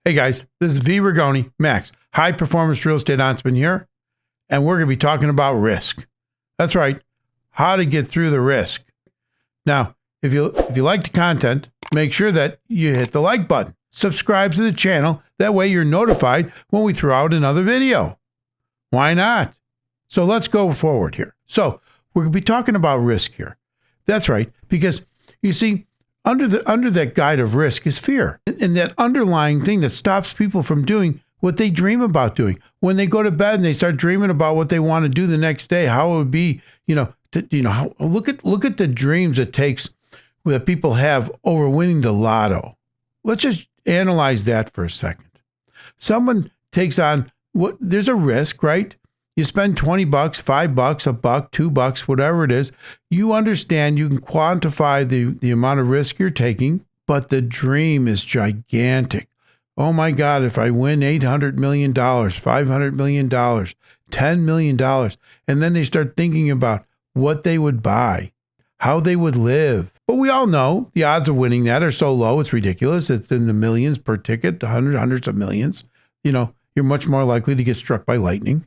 Hey guys, this is V. Rigoni, Max, high performance real estate entrepreneur, and we're going to be talking about risk. That's right, how to get through the risk. Now, if you like the content, make sure that you hit the like button. Subscribe to the channel. That way you're notified when we throw out another video. Why not? So let's go forward here. So we're going to be talking about risk here. That's right, because you see, under that guide of risk is fear, and that underlying thing that stops people from doing what they dream about doing. When they go to bed and they start dreaming about what they want to do the next day, how it would be, look at the dreams it takes that people have over winning the lotto. Let's just analyze that for a second. Someone takes on there's a risk, right? You spend $20, $5, $1, $2, whatever it is. You understand, you can quantify the amount of risk you're taking, but the dream is gigantic. Oh my God, if I win $800 million, $500 million, $10 million, and then they start thinking about what they would buy, how they would live. But we all know the odds of winning that are so low, it's ridiculous. It's in the millions per ticket, hundreds of millions. You're much more likely to get struck by lightning.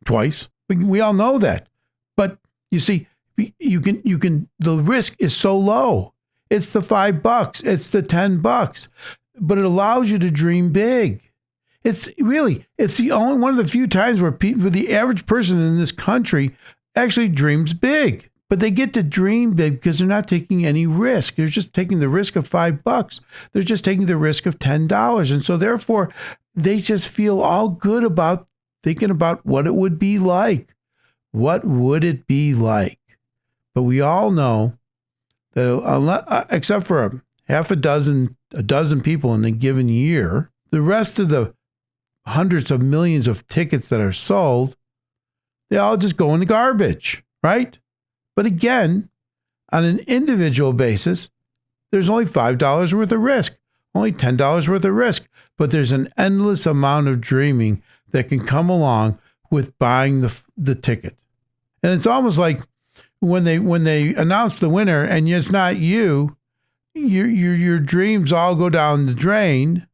Twice. We all know that. But you see, the risk is so low. It's the $5, it's the $10, but it allows you to dream big. It's the only one of the few times where the average person in this country actually dreams big, but they get to dream big because they're not taking any risk. They're just taking the risk of $5. They're just taking the risk of $10. And so therefore they just feel all good about thinking about what it would be like. What would it be like? But we all know that except for a dozen people in a given year, the rest of the hundreds of millions of tickets that are sold, they all just go in the garbage, right? But again, on an individual basis, there's only $5 worth of risk, only $10 worth of risk, but there's an endless amount of dreaming that can come along with buying the ticket. And it's almost like when they announce the winner and it's not you, your dreams all go down the drain,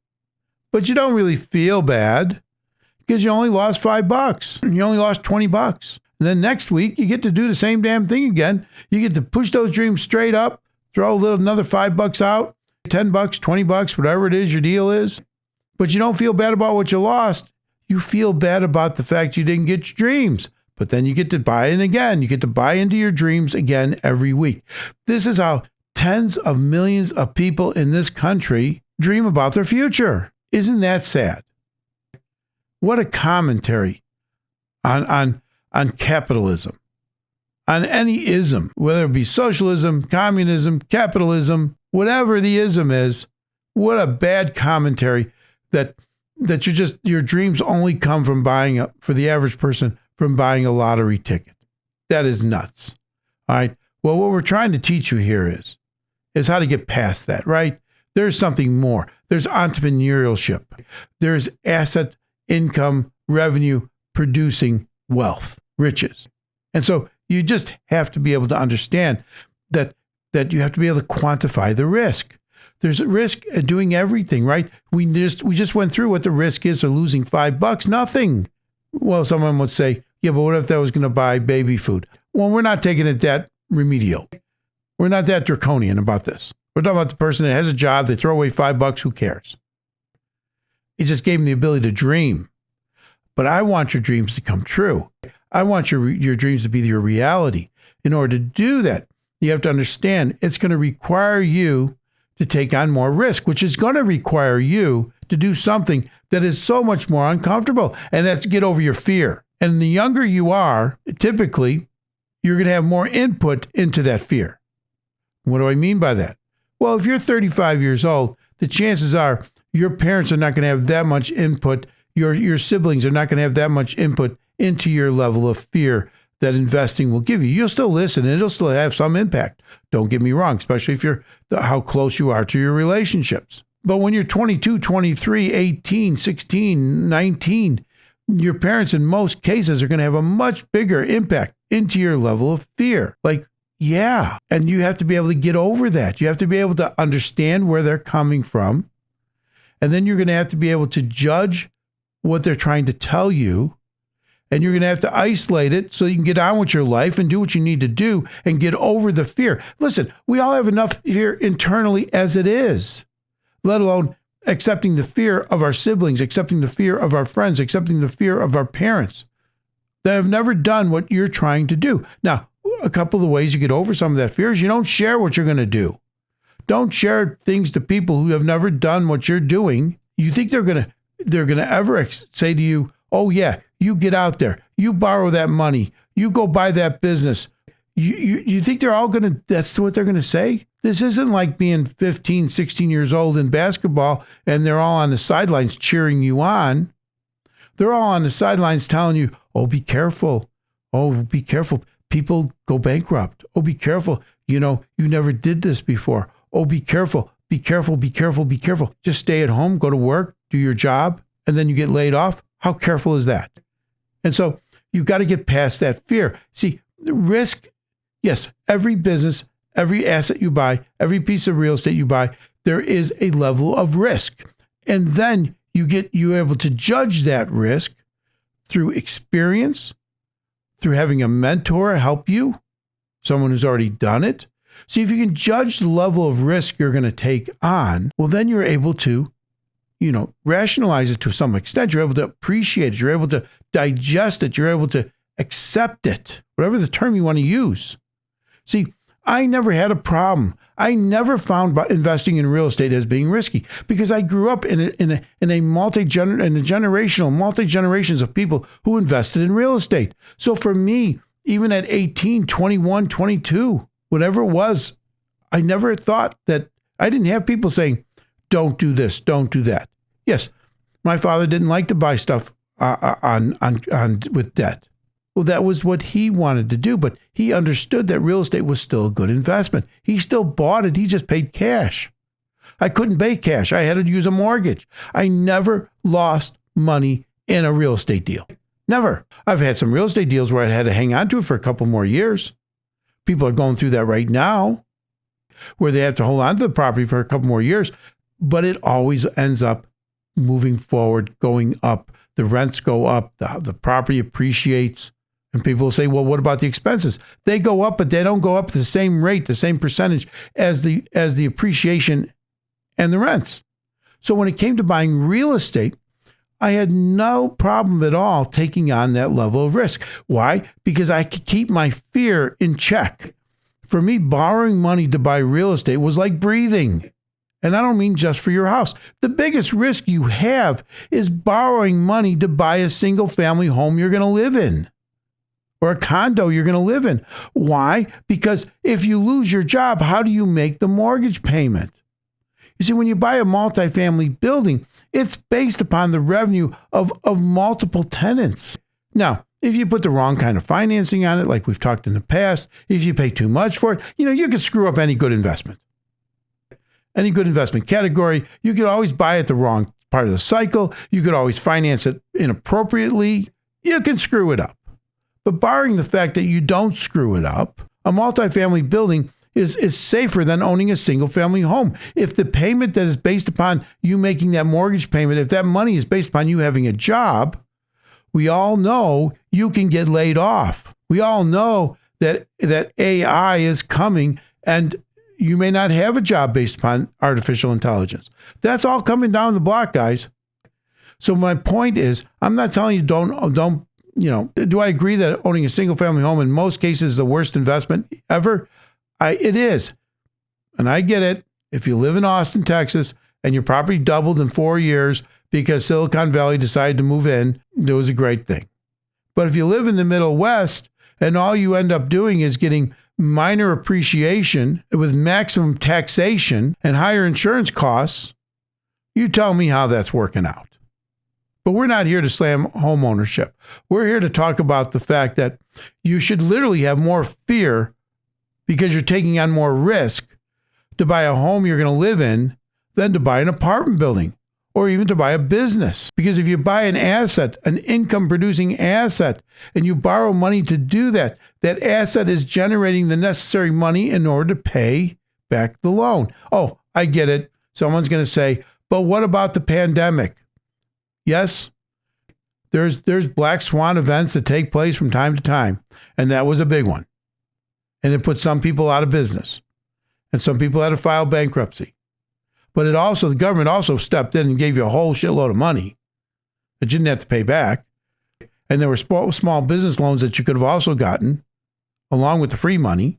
but you don't really feel bad because you only lost $5. You only lost $20. And then next week you get to do the same damn thing again. You get to push those dreams straight up, throw another $5 out, $10, $20, whatever it is your deal is. But you don't feel bad about what you lost. You feel bad about the fact you didn't get your dreams, but then you get to buy in again. You get to buy into your dreams again every week. This is how tens of millions of people in this country dream about their future. Isn't that sad? What a commentary on capitalism, on any ism, whether it be socialism, communism, capitalism, whatever the ism is. What a bad commentary that your dreams only come from for the average person, from buying a lottery ticket. That is nuts. All right. Well, what we're trying to teach you here is how to get past that, right? There's something more. There's entrepreneurship. There's asset, income, revenue, producing wealth, riches. And so you just have to be able to understand that you have to be able to quantify the risk. There's a risk of doing everything, right? We just went through what the risk is of losing $5. Nothing. Well, someone would say, yeah, but what if that was going to buy baby food? Well, we're not taking it that remedial. We're not that draconian about this. We're talking about the person that has a job, they throw away $5, who cares? It just gave them the ability to dream. But I want your dreams to come true. I want your dreams to be your reality. In order to do that, you have to understand it's going to require you to take on more risk, which is going to require you to do something that is so much more uncomfortable, and that's get over your fear. And the younger you are, typically, you're going to have more input into that fear. What do I mean by that? Well, if you're 35 years old, the chances are your parents are not going to have that much input. Your siblings are not going to have that much input into your level of fear that investing will give you. You'll still listen and it'll still have some impact. Don't get me wrong, especially if you're how close you are to your relationships. But when you're 22, 23, 18, 16, 19, your parents in most cases are going to have a much bigger impact into your level of fear. Like, yeah. And you have to be able to get over that. You have to be able to understand where they're coming from. And then you're going to have to be able to judge what they're trying to tell you. And you're going to have to isolate it so you can get on with your life and do what you need to do and get over the fear. Listen, we all have enough fear internally as it is, let alone accepting the fear of our siblings, accepting the fear of our friends, accepting the fear of our parents that have never done what you're trying to do. Now, a couple of the ways you get over some of that fear is you don't share what you're going to do. Don't share things to people who have never done what you're doing. You think they're going to ever say to you, oh yeah, you get out there, you borrow that money, you go buy that business. You think they're all going to, that's what they're going to say? This isn't like being 15, 16 years old in basketball and they're all on the sidelines cheering you on. They're all on the sidelines telling you, oh, be careful. Oh, be careful. People go bankrupt. Oh, be careful. You know, you never did this before. Oh, be careful. Be careful. Be careful. Be careful. Just stay at home, go to work, do your job, and then you get laid off. How careful is that? And so you've got to get past that fear. See, the risk, yes, every business, every asset you buy, every piece of real estate you buy, there is a level of risk. And then you're able to judge that risk through experience, through having a mentor help you, someone who's already done it. See, if you can judge the level of risk you're going to take on, well, then you're able to, rationalize it to some extent. You're able to appreciate it. You're able to digest it. You're able to accept it, whatever the term you want to use. See, I never had a problem. I never found investing in real estate as being risky because I grew up in multi-generations of people who invested in real estate. So for me, even at 18, 21, 22, whatever it was, I never thought that I didn't have people saying, don't do this, don't do that. Yes, my father didn't like to buy stuff with debt. Well, that was what he wanted to do, but he understood that real estate was still a good investment. He still bought it. He just paid cash. I couldn't pay cash. I had to use a mortgage. I never lost money in a real estate deal. Never. I've had some real estate deals where I had to hang on to it for a couple more years. People are going through that right now, where they have to hold on to the property for a couple more years, but it always ends up moving forward, going up. The rents go up, the property appreciates. And people will say, well, what about the expenses? They go up, but they don't go up at the same rate, the same percentage as the appreciation and the rents. So when it came to buying real estate, I had no problem at all taking on that level of risk. Why? Because I could keep my fear in check. For me, borrowing money to buy real estate was like breathing. And I don't mean just for your house. The biggest risk you have is borrowing money to buy a single family home you're going to live in, or a condo you're going to live in. Why? Because if you lose your job, how do you make the mortgage payment? You see, when you buy a multifamily building, it's based upon the revenue of multiple tenants. Now, if you put the wrong kind of financing on it, like we've talked in the past, if you pay too much for it, you could screw up any good investment. Any good investment category. You could always buy at the wrong part of the cycle. You could always finance it inappropriately. You can screw it up. But barring the fact that you don't screw it up, a multifamily building is safer than owning a single family home. If the payment that is based upon you making that mortgage payment, if that money is based upon you having a job, we all know you can get laid off. We all know that AI is coming and you may not have a job based upon artificial intelligence. That's all coming down the block, guys. So my point is, I'm not telling you don't, do I agree that owning a single family home in most cases is the worst investment ever? It is. And I get it. If you live in Austin, Texas, and your property doubled in 4 years because Silicon Valley decided to move in, it was a great thing. But if you live in the Middle West and all you end up doing is getting minor appreciation with maximum taxation and higher insurance costs, you tell me how that's working out. But we're not here to slam home ownership. We're here to talk about the fact that you should literally have more fear because you're taking on more risk to buy a home you're going to live in than to buy an apartment building or even to buy a business. Because if you buy an asset, an income producing asset, and you borrow money to do that, that asset is generating the necessary money in order to pay back the loan. Oh, I get it. Someone's going to say, But what about the pandemic? Yes, there's black swan events that take place from time to time, and that was a big one. And it put some people out of business, and some people had to file bankruptcy. But the government also stepped in and gave you a whole shitload of money that you didn't have to pay back. And there were small business loans that you could have also gotten, along with the free money,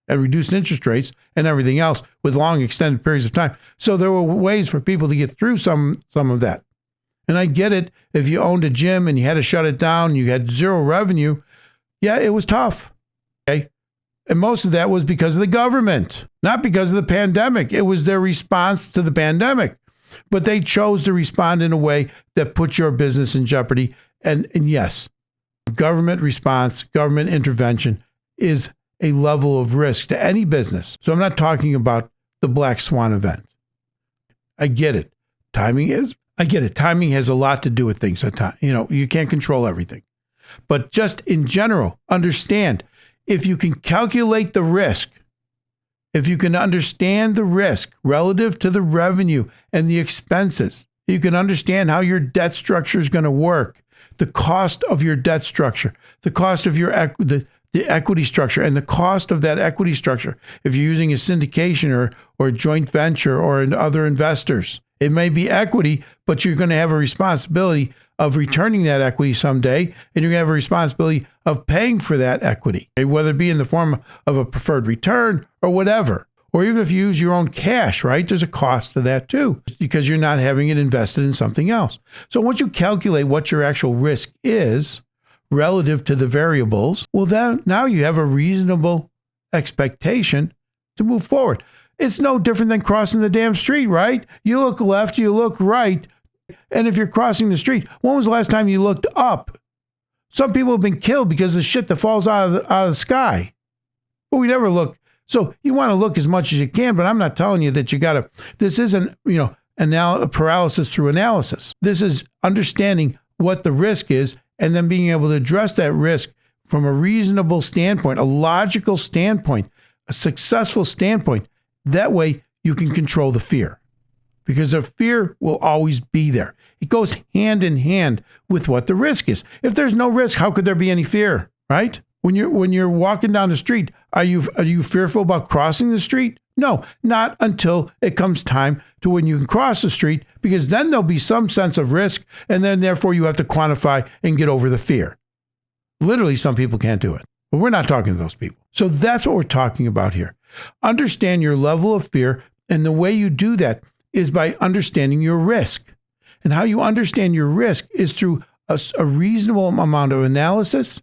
at reduced interest rates and everything else with long extended periods of time. So there were ways for people to get through some of that. And I get it. If you owned a gym and you had to shut it down and you had zero revenue, yeah, it was tough. Okay. And most of that was because of the government, not because of the pandemic. It was their response to the pandemic. But they chose to respond in a way that put your business in jeopardy. And yes, government response, government intervention is a level of risk to any business. So I'm not talking about the black swan event. I get it. Timing has a lot to do with things at times. You can't control everything. But just in general, understand, if you can calculate the risk, if you can understand the risk relative to the revenue and the expenses, you can understand how your debt structure is going to work, the cost of your debt structure, the cost of your the equity structure, and the cost of that equity structure. If you're using a syndication or a joint venture or other investors, it may be equity, but you're going to have a responsibility of returning that equity someday, and you're going to have a responsibility of paying for that equity, whether it be in the form of a preferred return or whatever. Or even if you use your own cash, right? There's a cost to that too, because you're not having it invested in something else. So once you calculate what your actual risk is relative to the variables, well, then now you have a reasonable expectation to move forward. It's no different than crossing the damn street, right? You look left, you look right. And if you're crossing the street, when was the last time you looked up? Some people have been killed because of shit that falls out of the sky. But we never look. So you want to look as much as you can, but I'm not telling you that you got to. This isn't, paralysis through analysis. This is understanding what the risk is and then being able to address that risk from a reasonable standpoint, a logical standpoint, a successful standpoint. That way you can control the fear, because the fear will always be there. It goes hand in hand with what the risk is. If there's no risk, how could there be any fear, right? When you're walking down the street, are you fearful about crossing the street? No, not until it comes time to when you can cross the street, because then there'll be some sense of risk, and then therefore you have to quantify and get over the fear. Literally, some people can't do it, but we're not talking to those people. So that's what we're talking about here. Understand your level of fear, and the way you do that is by understanding your risk. And how you understand your risk is through a reasonable amount of analysis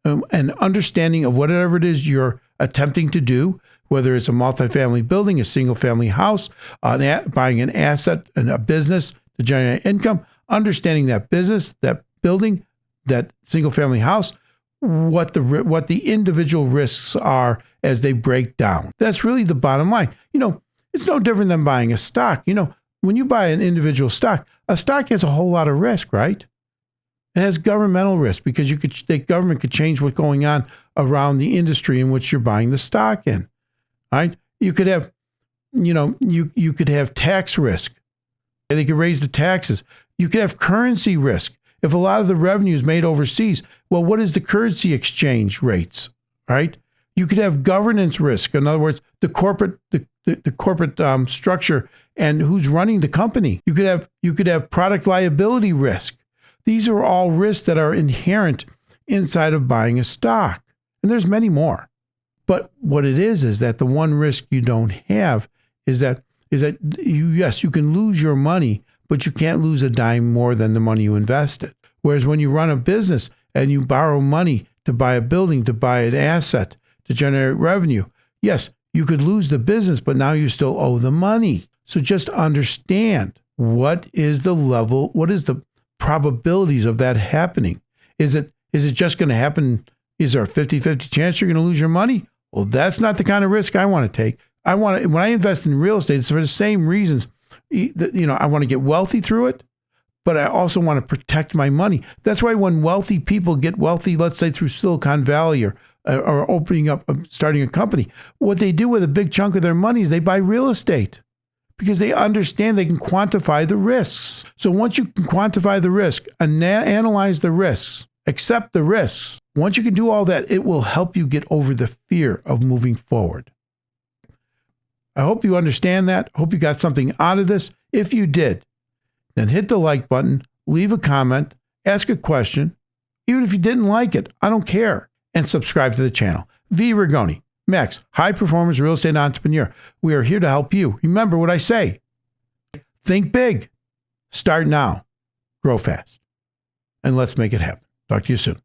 and understanding of whatever it is you're attempting to do, whether it's a multifamily building, a single-family house, buying an asset and a business to generate income, understanding that business, that building, that single-family house, what the individual risks are as they break down. That's really the bottom line. It's no different than buying a stock. When you buy an individual stock, a stock has a whole lot of risk, right? It has governmental risk, because the government could change what's going on around the industry in which you're buying the stock in. Right? You could have, you could have tax risk. They could raise the taxes. You could have currency risk. If a lot of the revenue is made overseas, well, what is the currency exchange rates? Right? You could have governance risk. In other words, the corporate structure and who's running the company. You could have product liability risk. These are all risks that are inherent inside of buying a stock. And there's many more. But what it is that the one risk you don't have is that you can lose your money, but you can't lose a dime more than the money you invested. Whereas when you run a business and you borrow money to buy a building, to buy an asset, to generate revenue, yes, you could lose the business, but now you still owe the money. So just understand, what is the probabilities of that happening? Is it just going to happen? Is there a 50-50 chance you're going to lose your money? Well, that's not the kind of risk I want to take. When I invest in real estate, it's for the same reasons. I want to get wealthy through it, but I also want to protect my money. That's why when wealthy people get wealthy, let's say through Silicon Valley or starting a company, what they do with a big chunk of their money is they buy real estate, because they understand they can quantify the risks. So once you can quantify the risk, analyze the risks, accept the risks, once you can do all that, it will help you get over the fear of moving forward. I hope you understand that. I hope you got something out of this. If you did, then hit the like button, leave a comment, ask a question. Even if you didn't like it, I don't care. And subscribe to the channel. V. Rigoni, Max, high performance real estate entrepreneur. We are here to help you. Remember what I say. Think big. Start now. Grow fast. And let's make it happen. Talk to you soon.